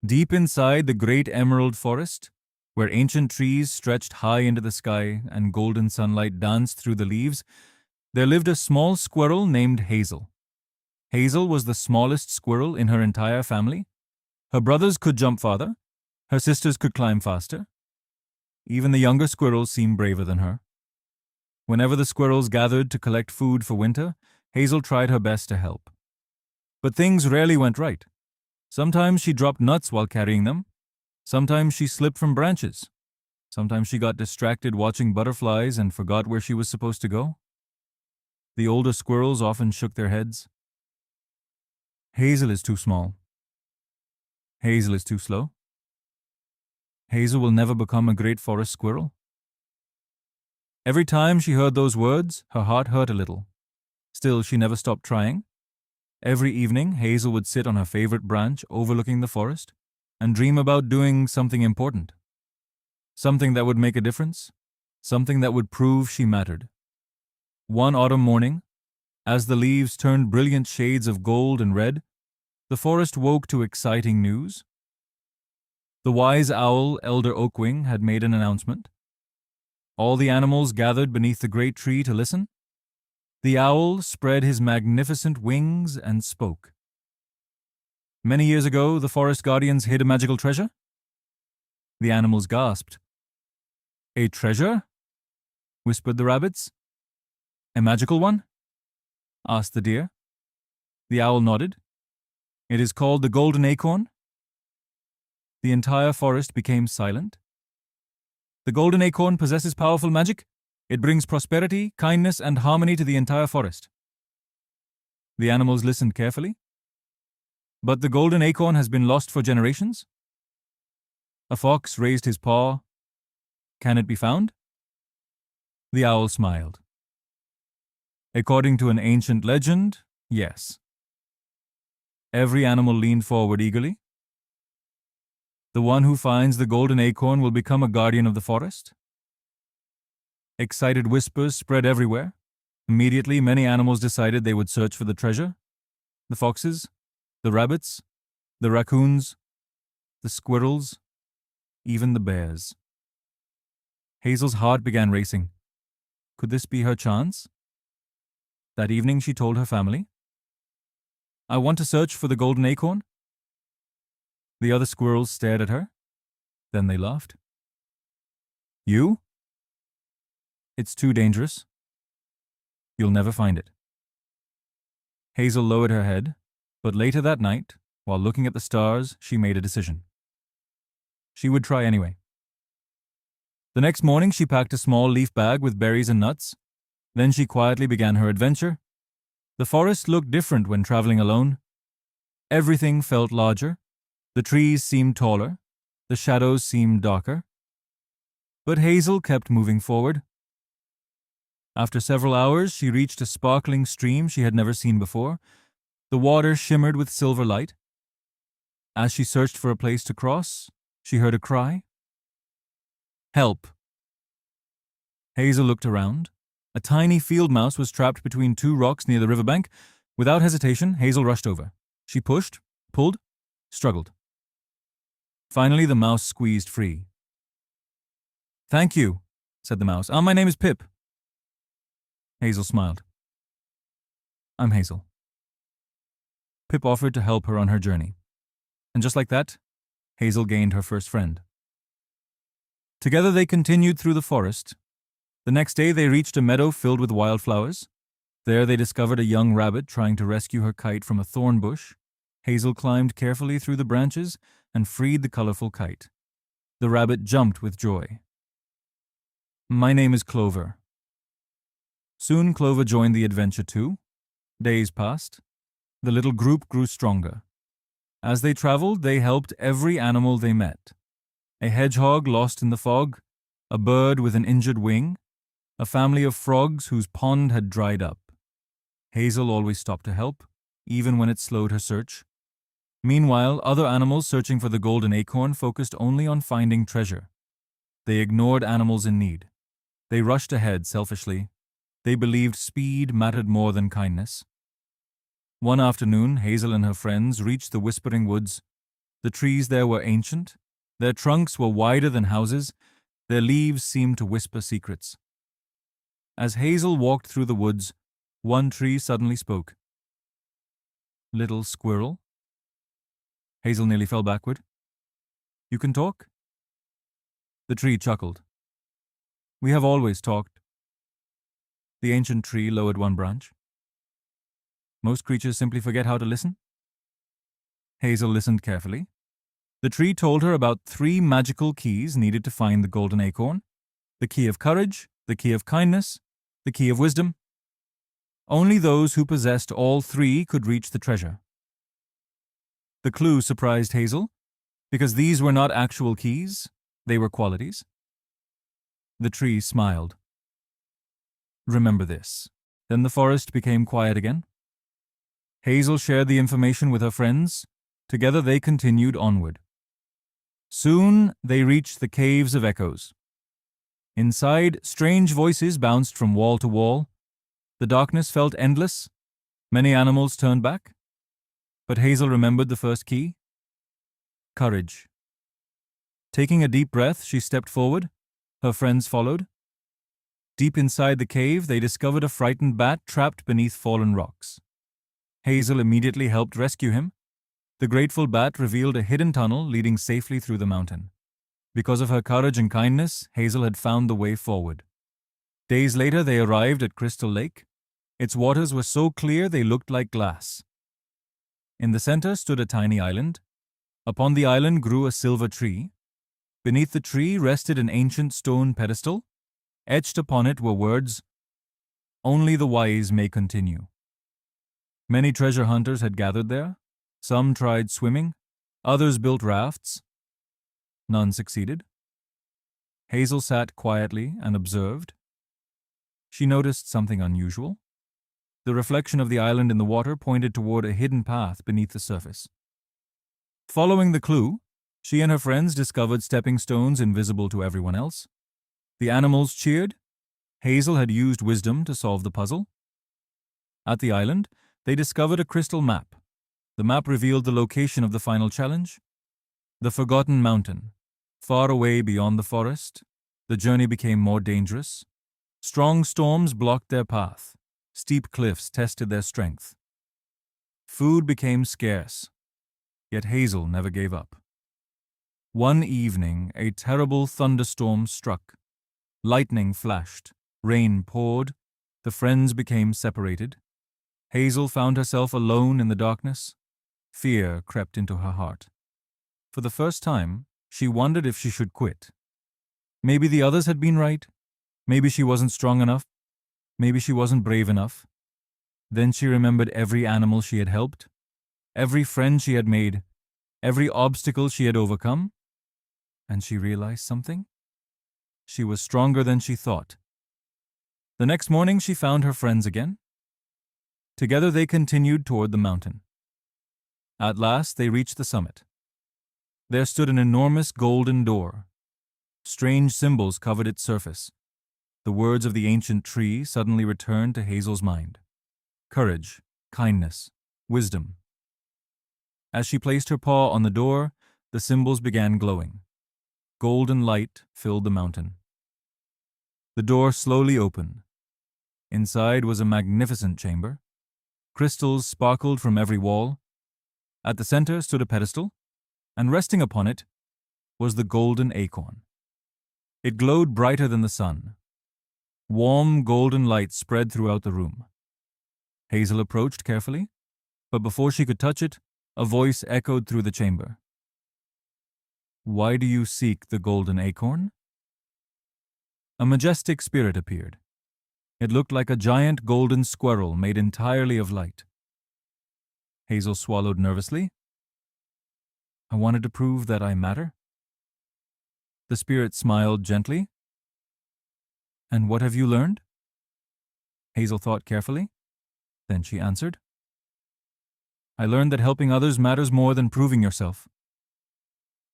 Deep inside the great emerald forest, where ancient trees stretched high into the sky and golden sunlight danced through the leaves, there lived a small squirrel named Hazel. Hazel was the smallest squirrel in her entire family. Her brothers could jump farther, her sisters could climb faster. Even the younger squirrels seemed braver than her. Whenever the squirrels gathered to collect food for winter, Hazel tried her best to help. But things rarely went right. Sometimes she dropped nuts while carrying them. Sometimes she slipped from branches. Sometimes she got distracted watching butterflies and forgot where she was supposed to go. The older squirrels often shook their heads. Hazel is too small. Hazel is too slow. Hazel will never become a great forest squirrel. Every time she heard those words, her heart hurt a little. Still, she never stopped trying. Every evening, Hazel would sit on her favorite branch overlooking the forest and dream about doing something important. Something that would make a difference. Something that would prove she mattered. One autumn morning, as the leaves turned brilliant shades of gold and red, the forest woke to exciting news. The wise owl, Elder Oakwing, had made an announcement. All the animals gathered beneath the great tree to listen. The owl spread his magnificent wings and spoke. Many years ago, the forest guardians hid a magical treasure. The animals gasped. A treasure? Whispered the rabbits. A magical one? Asked the deer. The owl nodded. It is called the Golden Acorn. The entire forest became silent. The Golden Acorn possesses powerful magic. It brings prosperity, kindness, and harmony to the entire forest. The animals listened carefully. But the Golden Acorn has been lost for generations. A fox raised his paw. Can it be found? The owl smiled. According to an ancient legend, yes. Every animal leaned forward eagerly. The one who finds the Golden Acorn will become a guardian of the forest. Excited whispers spread everywhere. Immediately, many animals decided they would search for the treasure. The foxes, the rabbits, the raccoons, the squirrels, even the bears. Hazel's heart began racing. Could this be her chance? That evening, she told her family, I want to search for the Golden Acorn. The other squirrels stared at her. Then they laughed. You? It's too dangerous. You'll never find it. Hazel lowered her head, but later that night, while looking at the stars, she made a decision. She would try anyway. The next morning, she packed a small leaf bag with berries and nuts. Then she quietly began her adventure. The forest looked different when traveling alone. Everything felt larger. The trees seemed taller. The shadows seemed darker. But Hazel kept moving forward. After several hours, she reached a sparkling stream she had never seen before. The water shimmered with silver light. As she searched for a place to cross, she heard a cry. Help! Hazel looked around. A tiny field mouse was trapped between two rocks near the riverbank. Without hesitation, Hazel rushed over. She pushed, pulled, struggled. Finally, the mouse squeezed free. Thank you, said the mouse. My name is Pip. Hazel smiled. I'm Hazel. Pip offered to help her on her journey. And just like that, Hazel gained her first friend. Together they continued through the forest. The next day they reached a meadow filled with wildflowers. There they discovered a young rabbit trying to rescue her kite from a thorn bush. Hazel climbed carefully through the branches and freed the colorful kite. The rabbit jumped with joy. My name is Clover. Soon Clover joined the adventure too. Days passed. The little group grew stronger. As they traveled, they helped every animal they met. A hedgehog lost in the fog, a bird with an injured wing, a family of frogs whose pond had dried up. Hazel always stopped to help, even when it slowed her search. Meanwhile, other animals searching for the Golden Acorn focused only on finding treasure. They ignored animals in need. They rushed ahead selfishly. They believed speed mattered more than kindness. One afternoon, Hazel and her friends reached the Whispering Woods. The trees there were ancient. Their trunks were wider than houses. Their leaves seemed to whisper secrets. As Hazel walked through the woods, one tree suddenly spoke. "Little squirrel?" Hazel nearly fell backward. "You can talk?" The tree chuckled. "We have always talked." The ancient tree lowered one branch. "Most creatures simply forget how to listen." Hazel listened carefully. The tree told her about 3 magical keys needed to find the golden acorn: the key of courage, the key of kindness, the key of wisdom. Only those who possessed all 3 could reach the treasure. The clue surprised Hazel, because these were not actual keys, they were qualities. The tree smiled. "Remember this." Then the forest became quiet again. Hazel shared the information with her friends. Together they continued onward. Soon they reached the Caves of Echoes. Inside, strange voices bounced from wall to wall. The darkness felt endless. Many animals turned back. But Hazel remembered the first key: courage. Taking a deep breath, she stepped forward. Her friends followed. Deep inside the cave, they discovered a frightened bat trapped beneath fallen rocks. Hazel immediately helped rescue him. The grateful bat revealed a hidden tunnel leading safely through the mountain. Because of her courage and kindness, Hazel had found the way forward. Days later, they arrived at Crystal Lake. Its waters were so clear they looked like glass. In the center stood a tiny island. Upon the island grew a silver tree. Beneath the tree rested an ancient stone pedestal. Etched upon it were words, "Only the wise may continue." Many treasure hunters had gathered there. Some tried swimming. Others built rafts. None succeeded. Hazel sat quietly and observed. She noticed something unusual. The reflection of the island in the water pointed toward a hidden path beneath the surface. Following the clue, she and her friends discovered stepping stones invisible to everyone else. The animals cheered. Hazel had used wisdom to solve the puzzle. At the island, they discovered a crystal map. The map revealed the location of the final challenge: the Forgotten Mountain. Far away beyond the forest, the journey became more dangerous. Strong storms blocked their path. Steep cliffs tested their strength. Food became scarce, yet Hazel never gave up. One evening, a terrible thunderstorm struck. Lightning flashed, rain poured, the friends became separated. Hazel found herself alone in the darkness. Fear crept into her heart. For the first time, she wondered if she should quit. Maybe the others had been right. Maybe she wasn't strong enough. Maybe she wasn't brave enough. Then she remembered every animal she had helped, every friend she had made, every obstacle she had overcome, and she realized something. She was stronger than she thought. The next morning she found her friends again. Together they continued toward the mountain. At last they reached the summit. There stood an enormous golden door. Strange symbols covered its surface. The words of the ancient tree suddenly returned to Hazel's mind: courage, kindness, wisdom. As she placed her paw on the door, the symbols began glowing. Golden light filled the mountain. The door slowly opened. Inside was a magnificent chamber. Crystals sparkled from every wall. At the center stood a pedestal, and resting upon it was the golden acorn. It glowed brighter than the sun. Warm golden light spread throughout the room. Hazel approached carefully, but before she could touch it, a voice echoed through the chamber. "Why do you seek the golden acorn?" A majestic spirit appeared. It looked like a giant golden squirrel made entirely of light. Hazel swallowed nervously. "I wanted to prove that I matter." The spirit smiled gently. "And what have you learned?" Hazel thought carefully. Then she answered, "I learned that helping others matters more than proving yourself."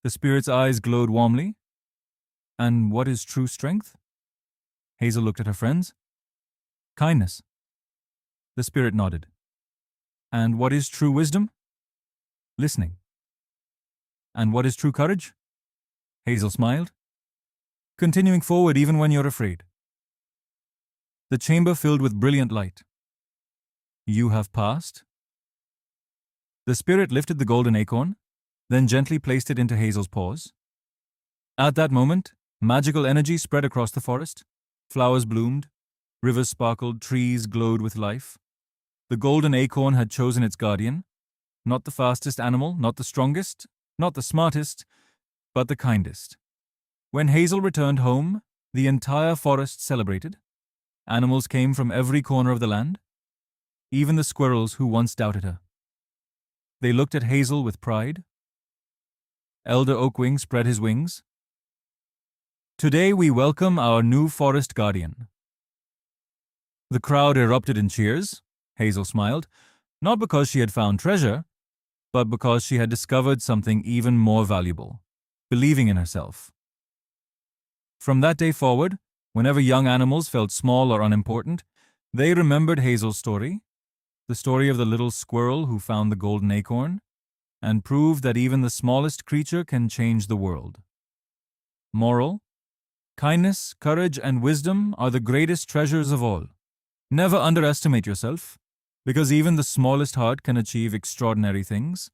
The spirit's eyes glowed warmly. "And what is true strength?" Hazel looked at her friends. "Kindness." The spirit nodded. "And what is true wisdom?" "Listening." And what is true courage? Hazel smiled. Continuing forward even when you're afraid. The chamber filled with brilliant light. You have passed? The spirit lifted the golden acorn, then gently placed it into Hazel's paws. At that moment, magical energy spread across the forest. Flowers bloomed, rivers sparkled, trees glowed with life. The golden acorn had chosen its guardian, not the fastest animal, not the strongest, not the smartest, but the kindest. When Hazel returned home, the entire forest celebrated. Animals came from every corner of the land, even the squirrels who once doubted her. They looked at Hazel with pride. Elder Oakwing spread his wings. Today we welcome our new forest guardian. The crowd erupted in cheers. Hazel smiled, not because she had found treasure, but because she had discovered something even more valuable, believing in herself. From that day forward, whenever young animals felt small or unimportant, they remembered Hazel's story, the story of the little squirrel who found the golden acorn, and proved that even the smallest creature can change the world. Moral: kindness, courage, and wisdom are the greatest treasures of all. Never underestimate yourself, because even the smallest heart can achieve extraordinary things.